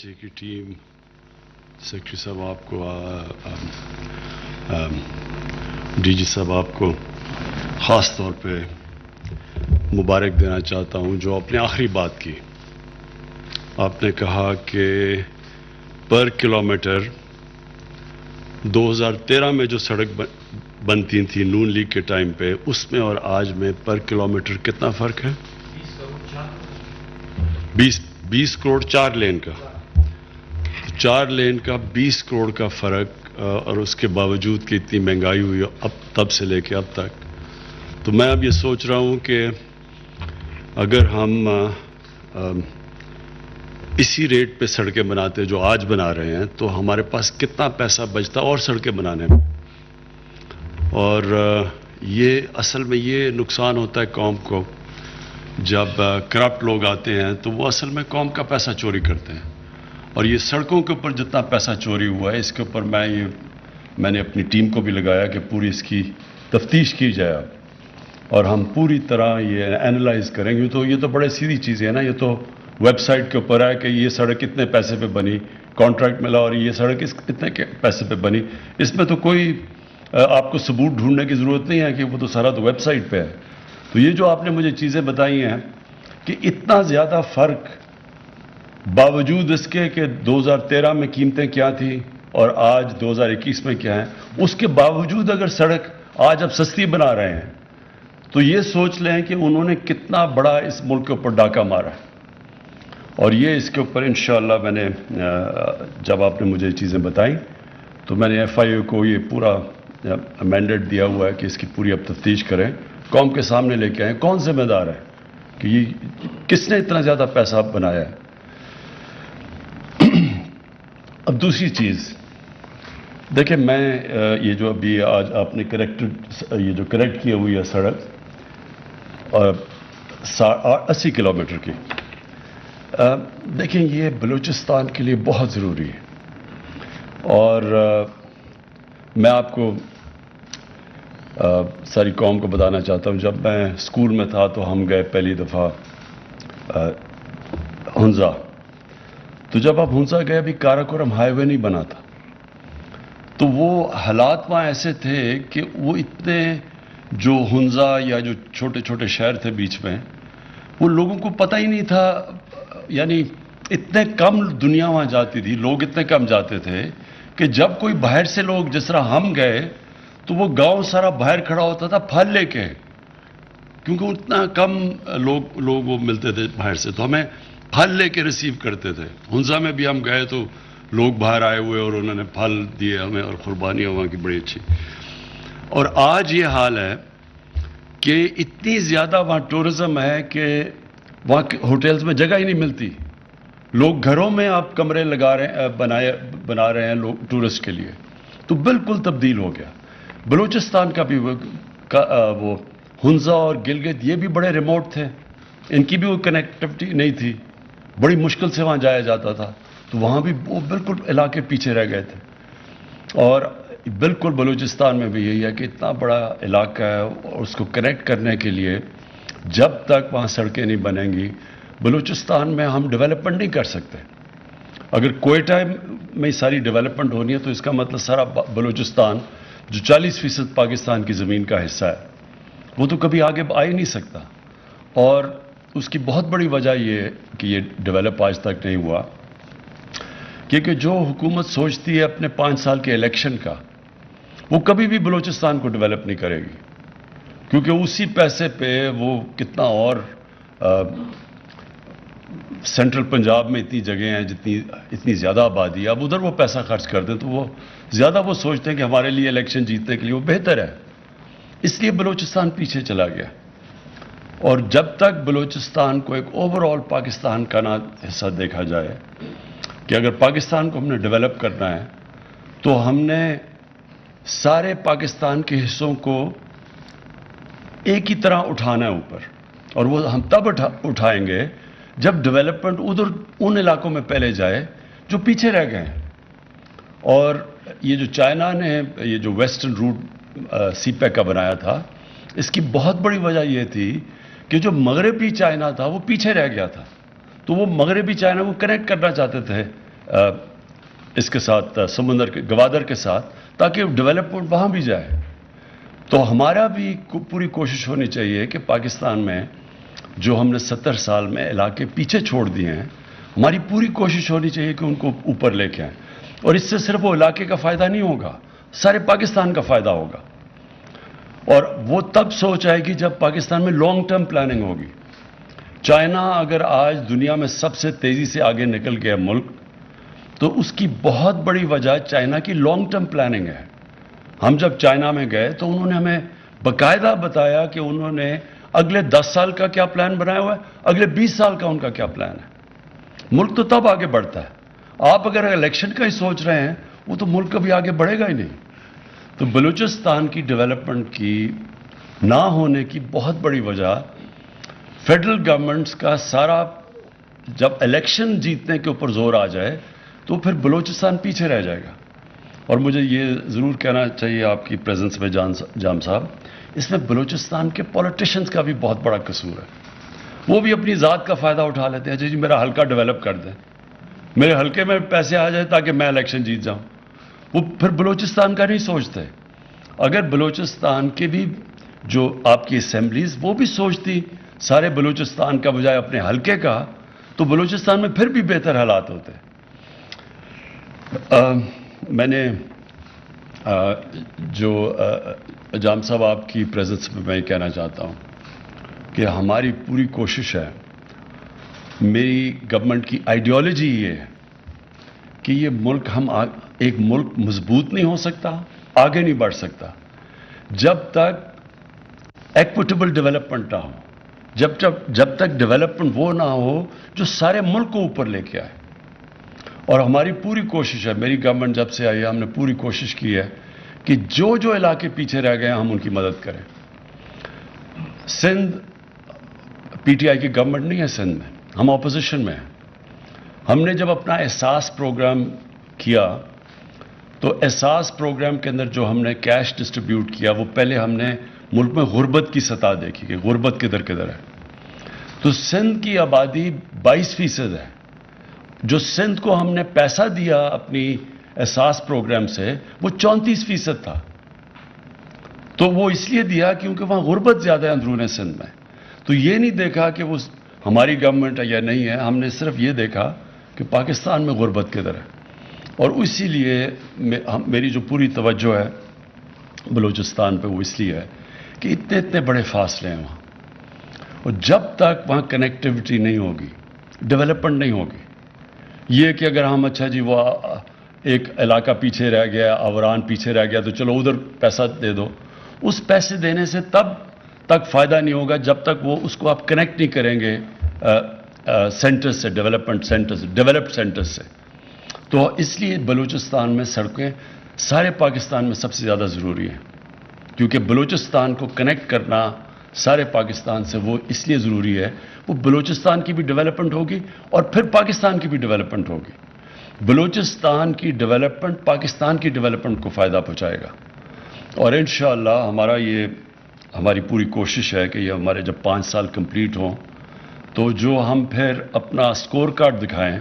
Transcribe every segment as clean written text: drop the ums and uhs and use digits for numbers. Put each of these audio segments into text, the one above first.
कराची की team, secretary साहब आपको, डीजी साहब आपको ख़ास तौर पे मुबारक देना चाहता हूं। जो आपने आखिरी बात की, आपने कहा कि पर किलोमीटर 2013 में जो सड़क बनती थी नून लीग के टाइम पे, उसमें और आज में पर किलोमीटर कितना फ़र्क है? 20 करोड़ 4 लेन का। 4 लेन का 20 करोड़ का फ़र्क, और उसके बावजूद कि इतनी महंगाई हुई अब तब से लेके अब तक। तो मैं अब ये सोच रहा हूँ कि अगर हम इसी रेट पे सड़कें बनाते जो आज बना रहे हैं, तो हमारे पास कितना पैसा बचता और सड़कें बनाने में। और ये असल में ये नुकसान होता है कौम को, जब करप्ट लोग आते हैं तो वो असल में कौम का पैसा चोरी करते हैं। और ये सड़कों के ऊपर जितना पैसा चोरी हुआ है, इसके ऊपर मैंने अपनी टीम को भी लगाया कि पूरी इसकी तफ्तीश की जाए और हम पूरी तरह ये एनालाइज करेंगे। तो ये तो बड़े सीधी चीज़ें हैं ना, ये तो वेबसाइट के ऊपर है कि ये सड़क कितने पैसे पे बनी, कॉन्ट्रैक्ट मिला और ये सड़क इतने पैसे पे बनी। इसमें तो कोई आपको सबूत ढूंढने की ज़रूरत नहीं है कि वो तो सारा तो वेबसाइट पे है। तो ये जो आपने मुझे चीज़ें बताई हैं कि इतना ज़्यादा फ़र्क, बावजूद इसके कि 2013 में कीमतें क्या थी और आज 2021 में क्या है, उसके बावजूद अगर सड़क आज अब सस्ती बना रहे हैं, तो ये सोच लें कि उन्होंने कितना बड़ा इस मुल्क के ऊपर डाका मारा है। और ये इसके ऊपर इंशाअल्लाह मैंने, जब आपने मुझे चीज़ें बताई तो मैंने FIA को ये पूरा मैंडेट दिया हुआ है कि इसकी पूरी अब तफ्तीश करें, कौम के सामने लेके आएँ कौन जिम्मेदार है कि ये किसने इतना ज़्यादा पैसा बनाया है। अब दूसरी चीज़ देखिए, मैं ये जो अभी आज आपने ये जो करेक्ट की हुई है सड़क 80 किलोमीटर की, देखें ये बलूचिस्तान के लिए बहुत ज़रूरी है। और मैं आपको सारी कौम को बताना चाहता हूँ, जब मैं स्कूल में था तो हम गए पहली दफ़ा हुंजा। तो जब आप हुंजा गए, अभी काराकोरम हाईवे नहीं बना था, तो वो हालात वहाँ ऐसे थे कि वो इतने जो हुंजा या जो छोटे छोटे शहर थे बीच में, वो लोगों को पता ही नहीं था, यानी इतने कम दुनिया वहाँ जाती थी, लोग इतने कम जाते थे कि जब कोई बाहर से लोग, जिस तरह हम गए, तो वो गांव सारा बाहर खड़ा होता था फल लेके, क्योंकि उतना कम लोग वो मिलते थे बाहर से, तो हमें फल लेके रिसीव करते थे। हुंजा में भी हम गए तो लोग बाहर आए हुए और उन्होंने फल दिए हमें और कुर्बानियाँ वहाँ की बड़ी अच्छी। और आज ये हाल है कि इतनी ज़्यादा वहाँ टूरिज़्म है कि वहाँ होटल्स में जगह ही नहीं मिलती। लोग घरों में आप कमरे बना रहे हैं लोग टूरिस्ट के लिए। तो बिल्कुल तब्दील हो गया। बलूचिस्तान का भी वो हुंजा और गिलगित, ये भी बड़े रिमोट थे, इनकी भी वो कनेक्टिविटी नहीं थी, बड़ी मुश्किल से वहाँ जाया जाता था। तो वहाँ भी वो बिल्कुल इलाके पीछे रह गए थे। और बिल्कुल बलूचिस्तान में भी यही है कि इतना बड़ा इलाका है और उसको कनेक्ट करने के लिए जब तक वहाँ सड़कें नहीं बनेंगी, बलूचिस्तान में हम डेवलपमेंट नहीं कर सकते। अगर कोयटा में सारी डेवलपमेंट होनी है तो इसका मतलब सारा बलूचिस्तान जो 40% पाकिस्तान की ज़मीन का हिस्सा है, वो तो कभी आगे आ ही नहीं सकता। और उसकी बहुत बड़ी वजह ये है कि ये डेवलप आज तक नहीं हुआ, क्योंकि जो हुकूमत सोचती है अपने 5 साल के इलेक्शन का, वो कभी भी बलूचिस्तान को डेवलप नहीं करेगी, क्योंकि उसी पैसे पे वो कितना और सेंट्रल पंजाब में इतनी जगह हैं, इतनी ज़्यादा आबादी है, अब उधर वो पैसा खर्च कर दें तो वो ज़्यादा वो सोचते हैं कि हमारे लिए इलेक्शन जीतने के लिए वो बेहतर है। इसलिए बलूचिस्तान पीछे चला गया। और जब तक बलूचिस्तान को एक ओवरऑल पाकिस्तान का ना हिस्सा देखा जाए कि अगर पाकिस्तान को हमने डेवलप करना है तो हमने सारे पाकिस्तान के हिस्सों को एक ही तरह उठाना है ऊपर, और वो हम तब उठाएंगे जब डेवलपमेंट उधर उन इलाकों में पहले जाए जो पीछे रह गए हैं। और ये जो चाइना ने ये जो वेस्टर्न रूट सीपैक का बनाया था, इसकी बहुत बड़ी वजह ये थी कि जो मगरबी चाइना था वो पीछे रह गया था। तो वो मगरबी चाइना को कनेक्ट करना चाहते थे اس کے ساتھ سمندر کے گوادر کے ساتھ، تاکہ ڈیولپمنٹ وہاں بھی جائے. تو ہمارا بھی پوری کوشش ہونی چاہیے کہ پاکستان میں جو ہم نے 70 سال میں علاقے پیچھے چھوڑ دیے ہیں، ہماری پوری کوشش ہونی چاہیے کہ ان کو اوپر لے کے آئیں. اور اس سے صرف وہ علاقے کا فائدہ نہیں ہوگا، سارے پاکستان کا فائدہ ہوگا. اور وہ تب سوچ آئے گی جب پاکستان میں لانگ ٹرم پلاننگ ہوگی. چائنا اگر آج دنیا میں سب سے تیزی سے آگے نکل گیا ملک، تو اس کی بہت بڑی وجہ چائنا کی لانگ ٹرم پلاننگ ہے. ہم جب چائنا میں گئے تو انہوں نے ہمیں باقاعدہ بتایا کہ انہوں نے اگلے 10 سال کا کیا پلان بنایا ہوا ہے، اگلے 20 سال کا ان کا کیا پلان ہے. ملک تو تب آگے بڑھتا ہے. آپ اگر الیکشن کا ہی سوچ رہے ہیں، وہ تو ملک کبھی آگے بڑھے گا ہی نہیں. تو بلوچستان کی ڈیولپمنٹ کی نہ ہونے کی بہت بڑی وجہ فیڈرل گورنمنٹس کا سارا، جب الیکشن جیتنے کے اوپر زور آ جائے تو پھر بلوچستان پیچھے رہ جائے گا. اور مجھے یہ ضرور کہنا چاہیے آپ کی پریزنس میں جام صاحب، اس میں بلوچستان کے پولیٹیشنز کا بھی بہت بڑا قصور ہے. وہ بھی اپنی ذات کا فائدہ اٹھا لیتے ہیں. جی میرا حلقہ ڈیولپ کر دیں، میرے حلقے میں پیسے آ جائیں تاکہ میں الیکشن جیت جاؤں. وہ پھر بلوچستان کا نہیں سوچتے. اگر بلوچستان کے بھی جو آپ کی اسمبلیز وہ بھی سوچتی سارے بلوچستان کا بجائے اپنے حلقے کا، تو بلوچستان میں پھر بھی بہتر حالات ہوتے. میں نے جو جام صاحب آپ کی پریزنس میں میں کہنا چاہتا ہوں کہ ہماری پوری کوشش ہے، میری گورنمنٹ کی آئیڈیالوجی یہ ہے کہ یہ ملک ایک ملک مضبوط نہیں ہو سکتا، آگے نہیں بڑھ سکتا جب تک ایکویٹیبل ڈیولپمنٹ نہ ہو، جب تک ڈیولپمنٹ وہ نہ ہو جو سارے ملک کو اوپر لے کے آئے. اور ہماری پوری کوشش ہے، میری گورنمنٹ جب سے آئی ہے ہم نے پوری کوشش کی ہے کہ جو علاقے پیچھے رہ گئے ہیں ہم ان کی مدد کریں. سندھ پی ٹی آئی کی گورنمنٹ نہیں ہے، سندھ میں ہم اپوزیشن میں ہیں. ہم نے جب اپنا احساس پروگرام کیا تو احساس پروگرام کے اندر جو ہم نے کیش ڈسٹریبیوٹ کیا، وہ پہلے ہم نے ملک میں غربت کی سطح دیکھی کہ غربت کدھر کدھر ہے. تو سندھ کی آبادی 22% ہے. جو سندھ کو ہم نے پیسہ دیا اپنی احساس پروگرام سے، وہ 34% تھا. تو وہ اس لیے دیا کیونکہ وہاں غربت زیادہ ہے اندرون سندھ میں. تو یہ نہیں دیکھا کہ وہ ہماری گورنمنٹ ہے یا نہیں ہے، ہم نے صرف یہ دیکھا کہ پاکستان میں غربت کدھر ہے. اور اسی لیے میری جو پوری توجہ ہے بلوچستان پہ وہ اس لیے ہے کہ اتنے بڑے فاصلے ہیں وہاں، اور جب تک وہاں کنیکٹیوٹی نہیں ہوگی، ڈیولپمنٹ نہیں ہوگی. یہ کہ اگر ہم اچھا جی وہ ایک علاقہ پیچھے رہ گیا، آوران پیچھے رہ گیا تو چلو ادھر پیسہ دے دو، اس پیسے دینے سے تب تک فائدہ نہیں ہوگا جب تک وہ اس کو آپ کنیکٹ نہیں کریں گے سینٹر سے، ڈیولپمنٹ سینٹر سے، ڈیولپڈ سینٹر سے. تو اس لیے بلوچستان میں سڑکیں سارے پاکستان میں سب سے زیادہ ضروری ہیں، کیونکہ بلوچستان کو کنیکٹ کرنا سارے پاکستان سے وہ اس لیے ضروری ہے، وہ بلوچستان کی بھی ڈیولپمنٹ ہوگی اور پھر پاکستان کی بھی ڈیولپمنٹ ہوگی. بلوچستان کی ڈیولپمنٹ پاکستان کی ڈیولپمنٹ کو فائدہ پہنچائے گا. اور انشاءاللہ ہماری پوری کوشش ہے کہ یہ ہمارے جب 5 سال کمپلیٹ ہوں تو جو ہم پھر اپنا سکور کارڈ دکھائیں،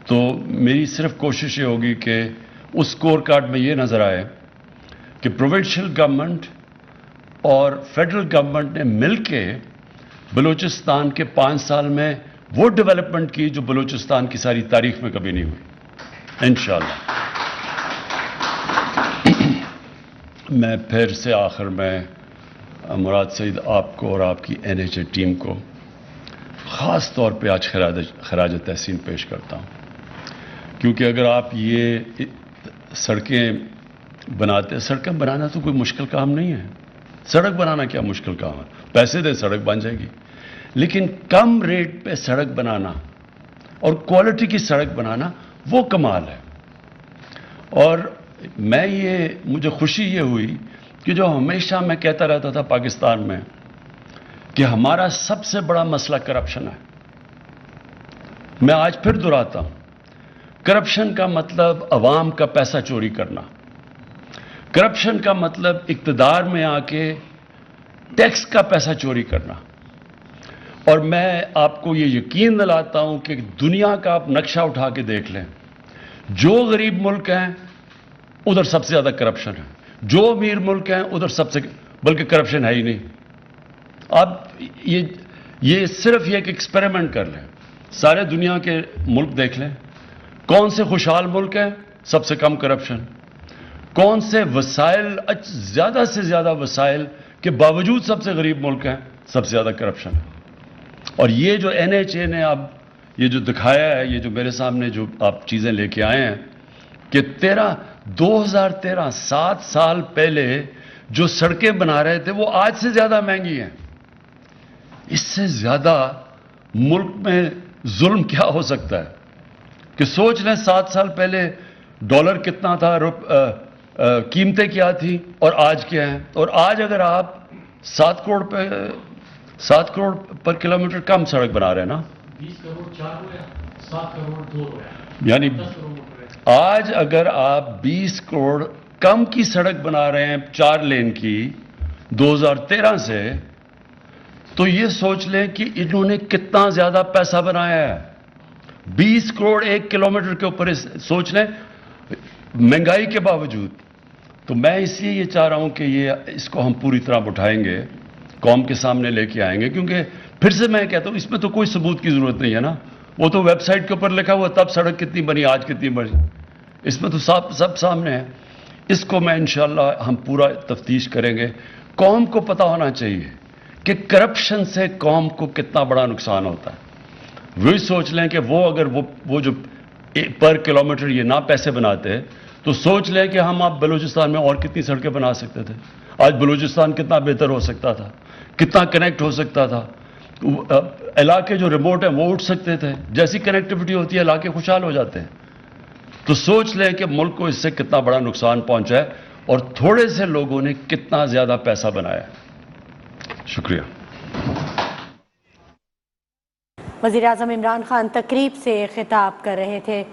تو میری صرف کوشش یہ ہوگی کہ اس سکور کارڈ میں یہ نظر آئے کہ پروونشل گورنمنٹ اور فیڈرل گورنمنٹ نے مل کے بلوچستان کے 5 سال میں وہ ڈیولپمنٹ کی جو بلوچستان کی ساری تاریخ میں کبھی نہیں ہوئی انشاءاللہ. میں پھر سے آخر میں مراد سعید آپ کو اور آپ کی NHA ٹیم کو خاص طور پہ آج خراج تحسین پیش کرتا ہوں، کیونکہ اگر آپ یہ سڑکیں سڑکیں بنانا تو کوئی مشکل کام نہیں ہے. سڑک بنانا کیا مشکل کام ہے، پیسے دے سڑک بن جائے گی. لیکن کم ریٹ پہ سڑک بنانا اور کوالٹی کی سڑک بنانا وہ کمال ہے. اور مجھے خوشی یہ ہوئی کہ جو ہمیشہ میں کہتا رہتا تھا پاکستان میں کہ ہمارا سب سے بڑا مسئلہ کرپشن ہے، میں آج پھر دہراتا ہوں. کرپشن کا مطلب عوام کا پیسہ چوری کرنا، کرپشن کا مطلب اقتدار میں آ کے ٹیکس کا پیسہ چوری کرنا. اور میں آپ کو یہ یقین دلاتا ہوں کہ دنیا کا آپ نقشہ اٹھا کے دیکھ لیں، जो गरीब मुल्क हैं उधर सबसे ज्यादा करप्शन है, जो अमीर मुल्क हैं उधर सबसे, बल्कि करप्शन है ही नहीं। आप ये सिर्फ एक एक्सपेरिमेंट कर लें, सारे दुनिया के मुल्क देख लें, कौन से खुशहाल मुल्क हैं सबसे कम करप्शन, कौन से वसाइल, ज्यादा से ज्यादा वसाइल के बावजूद सबसे गरीब मुल्क हैं सबसे ज्यादा करप्शन है। और ये जो NHA ने अब ये जो दिखाया है, ये जो मेरे सामने जो आप चीजें लेके आए हैं कि 2013 7 साल पहले जो सड़कें बना रहे थे वो आज से ज्यादा महंगी हैं। इससे ज्यादा मुल्क में जुल्म क्या हो सकता है कि सोच लें 7 साल पहले डॉलर कितना था, कीमतें क्या थी और आज क्या है। और आज अगर आप 7 करोड़ पर किलोमीटर कम सड़क बना रहे हैं ना, 20 करोड़ 4 हुआ, 7 करोड़ 2 हुआ, यानी 10 करोड़। आज अगर आप 20 करोड़ कम की सड़क बना रहे हैं 4 लेन की 2013 से, तो ये सोच लें कि इन्होंने कितना ज्यादा पैसा बनाया है। 20 करोड़ 1 किलोमीटर के ऊपर सोच लें, महंगाई के बावजूद। तो मैं इसलिए ये चाह रहा हूं कि इसको हम पूरी तरह उठाएंगे, कौम के सामने लेके आएंगे, क्योंकि फिर से मैं कहता हूं इसमें तो कोई सबूत की जरूरत नहीं है ना, वो तो वेबसाइट के ऊपर लिखा हुआ तब सड़क कितनी बनी, आज कितनी बनी, इसमें तो सब सामने है। इसको मैं इंशाअल्लाह हम पूरा तफ्तीश करेंगे। कौम को पता होना चाहिए कि करप्शन से कौम को कितना बड़ा नुकसान होता है। वही सोच लें कि वो अगर वो जो पर किलोमीटर ये ना पैसे बनाते तो सोच लें कि हम आप बलूचिस्तान में और कितनी सड़कें बना सकते थे। आज बलूचिस्तान कितना बेहतर हो सकता था, कितना कनेक्ट हो सकता था, इलाके जो रिमोट हैं वो उठ सकते थे। जैसी कनेक्टिविटी होती है इलाके खुशहाल हो जाते हैं। तो सोच लें कि मुल्क को इससे कितना बड़ा नुकसान पहुंचा है और थोड़े से लोगों ने कितना ज्यादा पैसा बनाया है। शुक्रिया। वज़ीर-ए-आज़म इमरान खान तकरीब से खिताब कर रहे थे।